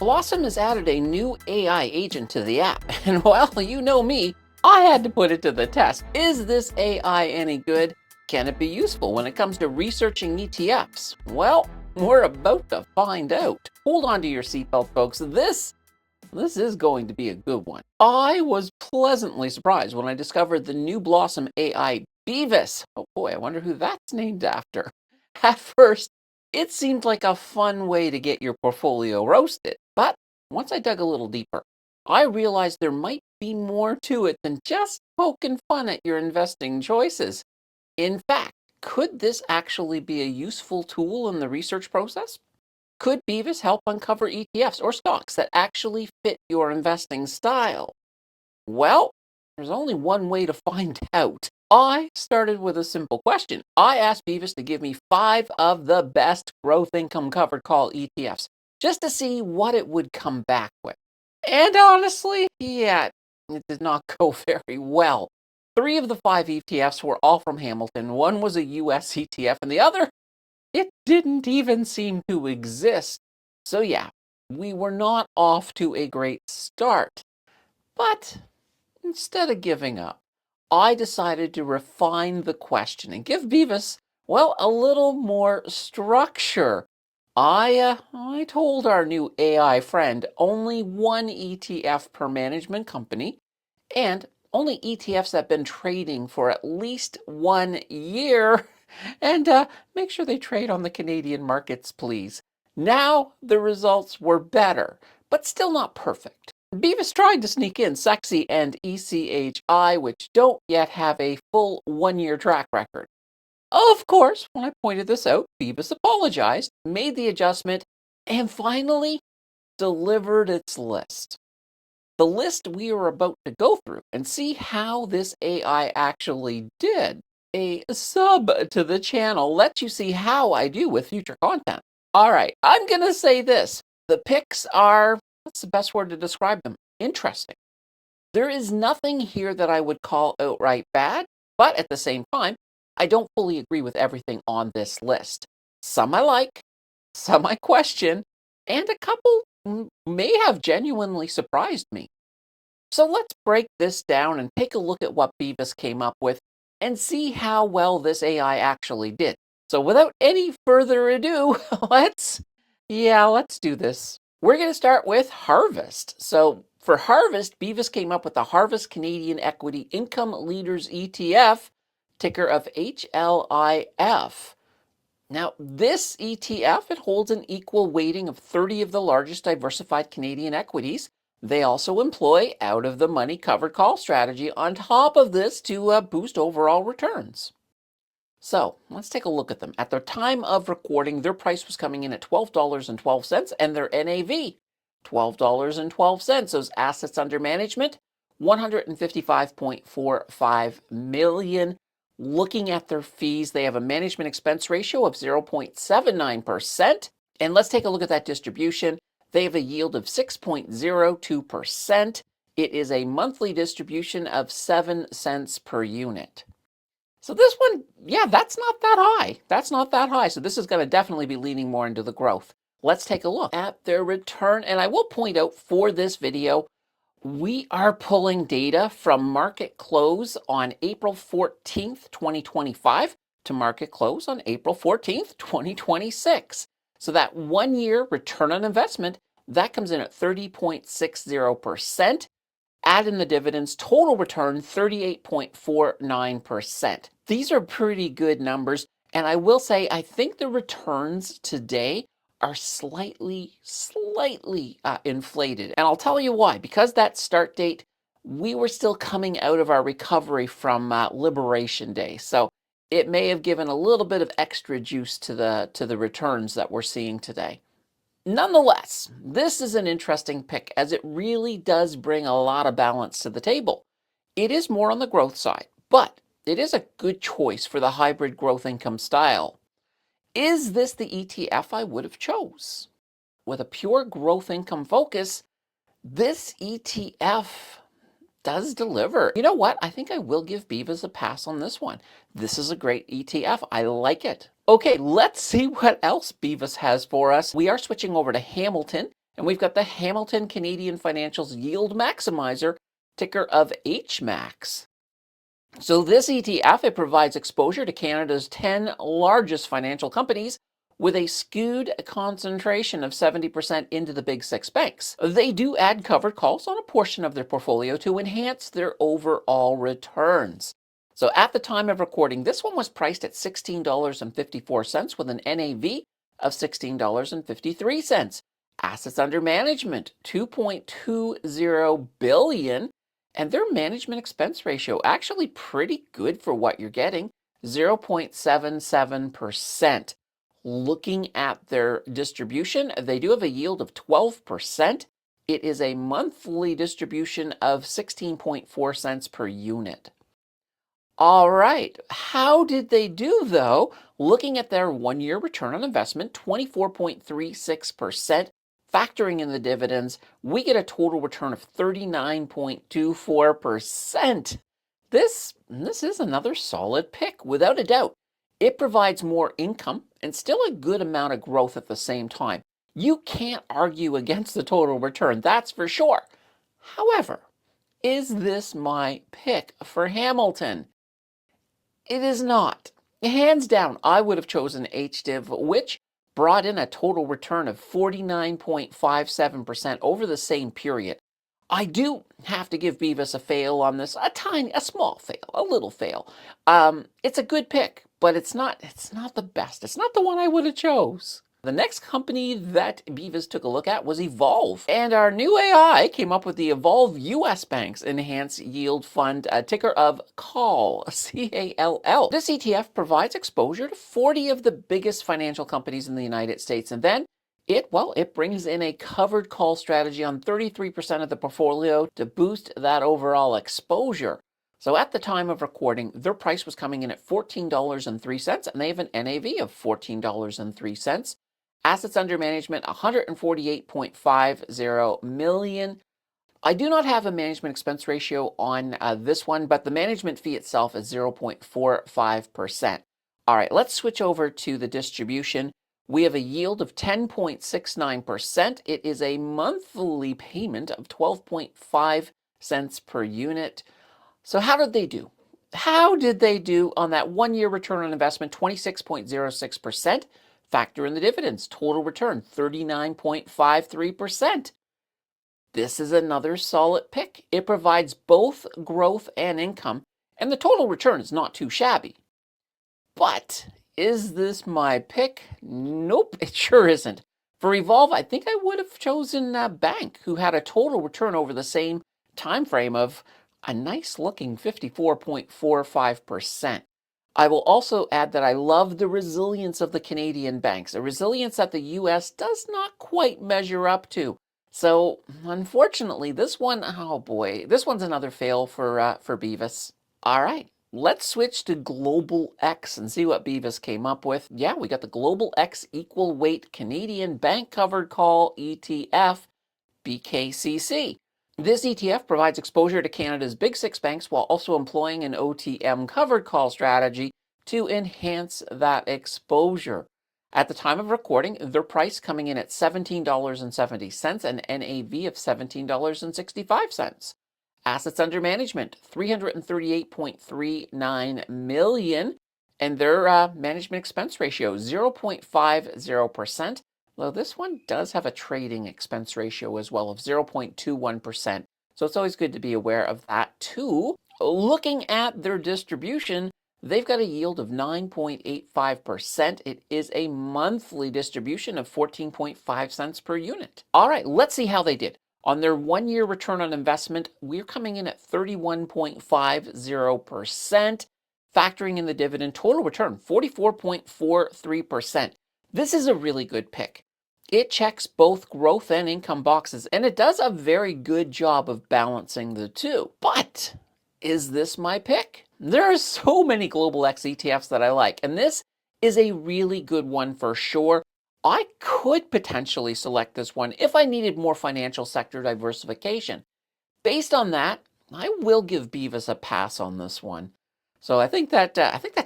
Blossom has added a new AI agent to the app, and well, you know me, I had to put it to the test. Is this AI any good? Can it be useful when it comes to researching ETFs? Well, we're about to find out. Hold on to your seatbelt, folks. This is going to be a good one. I was pleasantly surprised when I discovered the new Blossom AI Beevis. Oh boy, I wonder who that's named after. At first, it seemed like a fun way to get your portfolio roasted, but once I dug a little deeper, I realized there might be more to it than just poking fun at your investing choices. In fact, could this actually be a useful tool in the research process? Could Beavis help uncover ETFs or stocks that actually fit your investing style? Well, there's only one way to find out. I started with a simple question. I asked Beavis to give me 5 of the best growth income covered call ETFs, just to see what it would come back with. And honestly, yeah, it did not go very well. 3 of the 5 ETFs were all from Hamilton. One was a US ETF, and the other, it didn't even seem to exist. So yeah, we were not off to a great start. But instead of giving up, I decided to refine the question and give Beavis, well, a little more structure. I told our new AI friend only one ETF per management company and only ETFs that have been trading for at least 1 year. And make sure they trade on the Canadian markets, please. Now the results were better, but still not perfect. Beavis tried to sneak in Sexy and ECHI, which don't yet have a full 1-year track record. Of course, when I pointed this out, Beavis apologized, made the adjustment, and finally delivered its list. The list we are about to go through and see how this AI actually did. A sub to the channel lets you see how I do with future content. All right, I'm going to say this. The picks are, what's the best word to describe them? Interesting. There is nothing here that I would call outright bad, but at the same time, I don't fully agree with everything on this list. Some I like, some I question, and a couple may have genuinely surprised me. So let's break this down and take a look at what Beavis came up with and see how well this AI actually did. So without any further ado, let's do this. We're going to start with Harvest. So for Harvest, Beavis came up with the Harvest Canadian Equity Income Leaders ETF, ticker of HLIF. Now, this ETF, it holds an equal weighting of 30 of the largest diversified Canadian equities. They also employ out-of-the-money covered call strategy on top of this to boost overall returns. So let's take a look at them. At the time of recording, their price was coming in at $12.12 and their NAV, $12.12. Those assets under management, $155.45 million. Looking at their fees, they have a management expense ratio of 0.79%. And let's take a look at that distribution. They have a yield of 6.02%. It is a monthly distribution of 7 cents per unit. So this one, yeah, that's not that high. That's not that high. So this is going to definitely be leaning more into the growth. Let's take a look at their return. And I will point out for this video, we are pulling data from market close on April 14th, 2025 to market close on April 14th, 2026. So that 1-year return on investment, that comes in at 30.60%. Add in the dividends, total return 38.49%. These are pretty good numbers. And I will say, I think the returns today are slightly inflated. And I'll tell you why. Because that start date, we were still coming out of our recovery from Liberation Day. So it may have given a little bit of extra juice to the returns that we're seeing today. Nonetheless, this is an interesting pick as it really does bring a lot of balance to the table. It is more on the growth side, but it is a good choice for the hybrid growth income style. Is this the ETF I would have chose? With a pure growth income focus, this ETF does deliver. You know what? I think I will give Beavis a pass on this one. This is a great ETF. I like it. Okay, let's see what else Beavis has for us. We are switching over to Hamilton, And we've got the Hamilton Canadian Financials Yield Maximizer, ticker of HMAX. So this ETF, it provides exposure to Canada's 10 largest financial companies with a skewed concentration of 70% into the big six banks. They do add covered calls on a portion of their portfolio to enhance their overall returns. So at the time of recording, this one was priced at $16.54 with an NAV of $16.53. Assets under management, $2.20 billion. And their management expense ratio, actually pretty good for what you're getting, 0.77%. Looking at their distribution, they do have a yield of 12%. It is a monthly distribution of 16.4 cents per unit. All right, how did they do though? Looking at their 1-year return on investment, 24.36%. Factoring in the dividends, we get a total return of 39.24%. This is another solid pick, without a doubt. It provides more income and still a good amount of growth at the same time. You can't argue against the total return, that's for sure. However, is this my pick for Hamilton? It is not. Hands down, I would have chosen HDIV, which brought in a total return of 49.57% over the same period. I do have to give Beevis a fail on this, a small fail, a little fail. It's a good pick, but it's not the best. It's not the one I would have chose. The next company that Beevis took a look at was Evolve. And our new AI came up with the Evolve US Banks Enhanced Yield Fund, ticker of CALL, C-A-L-L. This ETF provides exposure to 40 of the biggest financial companies in the United States. And then it brings in a covered call strategy on 33% of the portfolio to boost that overall exposure. So at the time of recording, their price was coming in at $14.03, and they have an NAV of $14.03. Assets under management, $148.50 million. I do not have a management expense ratio on this one, but the management fee itself is 0.45%. All right, let's switch over to the distribution. We have a yield of 10.69%. It is a monthly payment of 12.5 cents per unit. So how did they do? How did they do on that 1-year return on investment, 26.06%? Factor in the dividends, total return, 39.53%. This is another solid pick. It provides both growth and income, and the total return is not too shabby. But is this my pick? Nope, it sure isn't. For Evolve, I think I would have chosen Bank, who had a total return over the same time frame of a nice looking 54.45%. I will also add that I love the resilience of the Canadian banks, a resilience that the US does not quite measure up to. So unfortunately, this one, oh boy, this one's another fail for Beevis. All right, let's switch to Global X and see what Beevis came up with. Yeah, we got the Global X Equal Weight Canadian Bank Covered Call ETF, BKCC. This ETF provides exposure to Canada's big six banks while also employing an OTM covered call strategy to enhance that exposure. At the time of recording, their price coming in at $17.70 and NAV of $17.65. Assets under management, $338.39 million, and their management expense ratio, 0.50%. Well, this one does have a trading expense ratio as well of 0.21%. So it's always good to be aware of that too. Looking at their distribution, they've got a yield of 9.85%. It is a monthly distribution of 14.5 cents per unit. All right, let's see how they did. On their 1-year return on investment, we're coming in at 31.50%. Factoring in the dividend, total return, 44.43%. This is a really good pick. It checks both growth and income boxes, and it does a very good job of balancing the two. But is this my pick? There are so many Global X ETFs that I like, and this is a really good one for sure. I could potentially select this one if I needed more financial sector diversification. Based on that, I will give Beevis a pass on this one. So I think that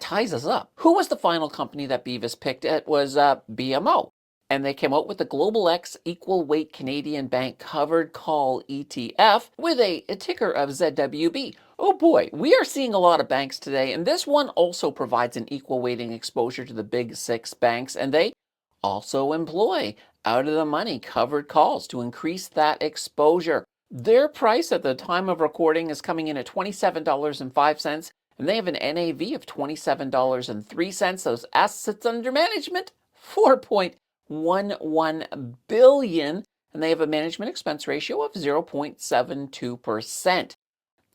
ties us up. Who was the final company that Beevis picked? It was BMO. And they came out with the Global X Equal Weight Canadian Bank Covered Call ETF with a ticker of ZWB. Oh boy, we are seeing a lot of banks today, and this one also provides an equal weighting exposure to the big six banks, and they also employ out of the money covered calls to increase that exposure. Their price at the time of recording is coming in at $27.05, and they have an NAV of $27.03. Those assets under management, 4.11 billion, and they have a management expense ratio of 0.72%.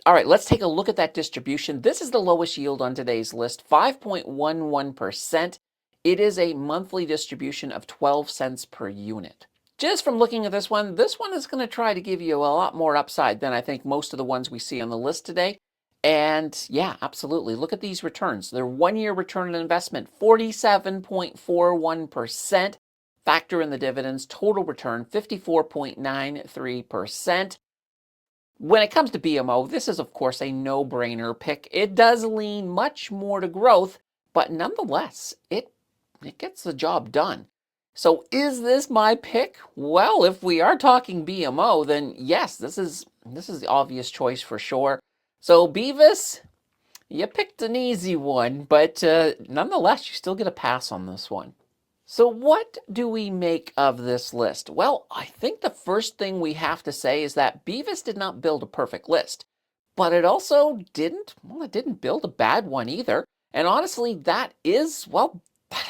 All right, let's take a look at that distribution. This is the lowest yield on today's list, 5.11%. It is a monthly distribution of 12 cents per unit. Just from looking at this one is going to try to give you a lot more upside than I think most of the ones we see on the list today. And yeah, absolutely. Look at these returns. Their 1-year return on investment, 47.41%. Factor in the dividends, total return, 54.93%. When it comes to BMO, this is, of course, a no-brainer pick. It does lean much more to growth, but nonetheless, it gets the job done. So is this my pick? Well, if we are talking BMO, then yes, this is the obvious choice for sure. So Beevis, you picked an easy one, but nonetheless, you still get a pass on this one. So what do we make of this list? Well, I think the first thing we have to say is that Beevis did not build a perfect list, but it also didn't build a bad one either. And honestly, that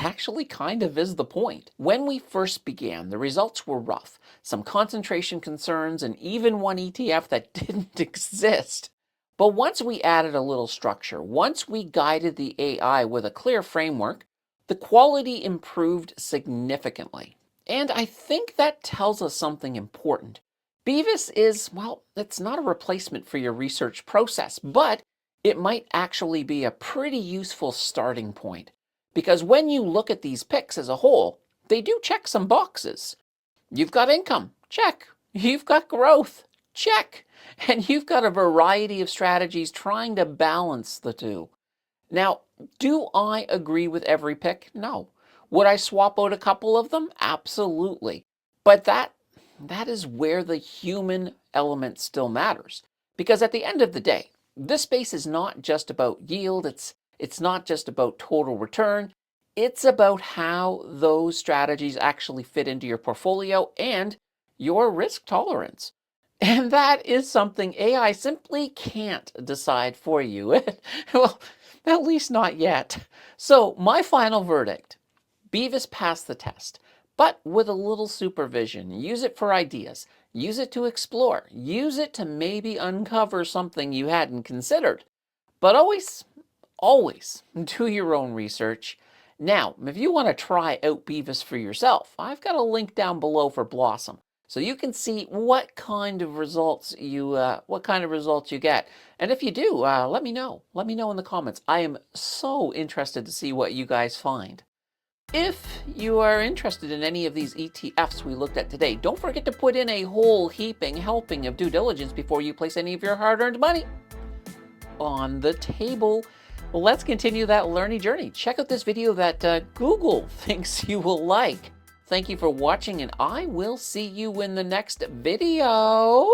actually kind of is the point. When we first began, the results were rough. Some concentration concerns and even one ETF that didn't exist. But once we added a little structure, once we guided the AI with a clear framework, the quality improved significantly. And I think that tells us something important. Beevis is, it's not a replacement for your research process, but it might actually be a pretty useful starting point. Because when you look at these picks as a whole, they do check some boxes. You've got income, check. You've got growth, check. And you've got a variety of strategies trying to balance the two. Now, do I agree with every pick? No. Would I swap out a couple of them? Absolutely. But that is where the human element still matters. Because at the end of the day, this space is not just about yield. It's not just about total return. It's about how those strategies actually fit into your portfolio and your risk tolerance. And that is something AI simply can't decide for you. Well, at least not yet. So my final verdict, Beevis passed the test, but with a little supervision. Use it for ideas. Use it to explore. Use it to maybe uncover something you hadn't considered. But always do your own research. Now, if you want to try out Beevis for yourself, I've got a link down below for Blossom, so you can see what kind of results you get. And if you do, let me know. Let me know in the comments. I am so interested to see what you guys find. If you are interested in any of these ETFs we looked at today, don't forget to put in a whole heaping helping of due diligence before you place any of your hard-earned money on the table. Well, let's continue that learning journey. Check out this video that Google thinks you will like. Thank you for watching, and I will see you in the next video.